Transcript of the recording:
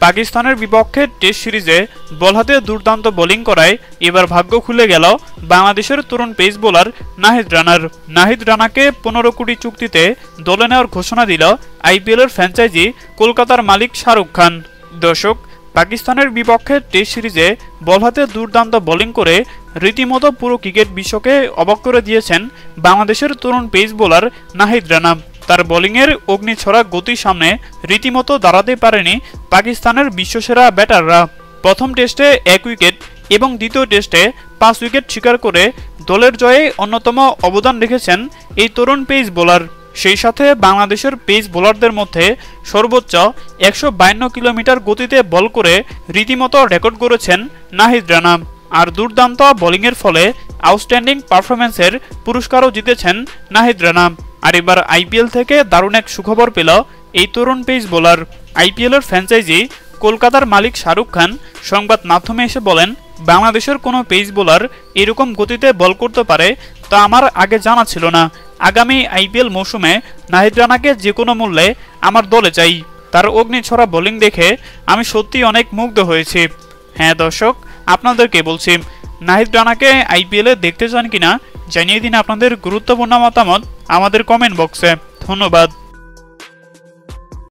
পাকিস্তানের বিপক্ষে টেস্ট সিরিজে বল হাতে দুর্দান্ত বোলিং করায় এবার ভাগ্য খুলে গেল বাংলাদেশের তরুণ পেস বোলার নাহিদ রানার। নাহিদ রানাকে 15 কোটি চুক্তিতে দলে নেওয়ার ঘোষণা দিল আইপিএলের ফ্র্যাঞ্চাইজি কলকাতার মালিক শাহরুখ খান। দর্শক, পাকিস্তানের বিপক্ষে টেস্ট সিরিজে বল হাতে দুর্দান্ত বোলিং করে রীতিমতো পুরো ক্রিকেট বিশ্বকে অবাক করে দিয়েছেন বাংলাদেশের তরুণ পেস বোলার নাহিদ রানা। তার বোলিংয়ের অগ্নিছড়া গতির সামনে রীতিমতো দাঁড়াতে পারেনি পাকিস্তানের বিশ্বসেরা ব্যাটাররা। প্রথম টেস্টে 1 উইকেট এবং দ্বিতীয় টেস্টে 5 উইকেট শিকার করে দলের জয়ে অন্যতম অবদান রেখেছেন এই তরুণ পেস বোলার। সেই সাথে বাংলাদেশের পেস বোলারদের মধ্যে সর্বোচ্চ 152 কিলোমিটার গতিতে বল করে রীতিমতো রেকর্ড করেছেন নাহিদ রানা। আর দুর্দান্ত বোলিংয়ের ফলে আউটস্ট্যান্ডিং পারফরম্যান্সের পুরস্কারও জিতেছেন নাহিদ রানা। আর এবার আইপিএল থেকে দারুণ এক সুখবর পেল এই তরুণ পেস বোলার। আইপিএলের ফ্র্যাঞ্চাইজি কলকাতার মালিক শাহরুখ খান সংবাদ মাধ্যমে এসে বলেন, বাংলাদেশের কোনো পেস বোলার এরকম গতিতে বল করতে পারে তা আমার আগে জানা ছিল না। আগামী আইপিএল মৌসুমে নাহিদ রানাকে যে কোনো মূল্যে আমার দলে চাই। তার অগ্নিছড়া বোলিং দেখে আমি সত্যি অনেক মুগ্ধ হয়েছি। হ্যাঁ দর্শক, আপনাদেরকে বলছি, নাহিদ রানাকে আইপিএলে দেখতে চান কিনা জানিয়ে দিন আপনাদের গুরুত্বপূর্ণ মতামত আমাদের কমেন্ট বক্সে। ধন্যবাদ।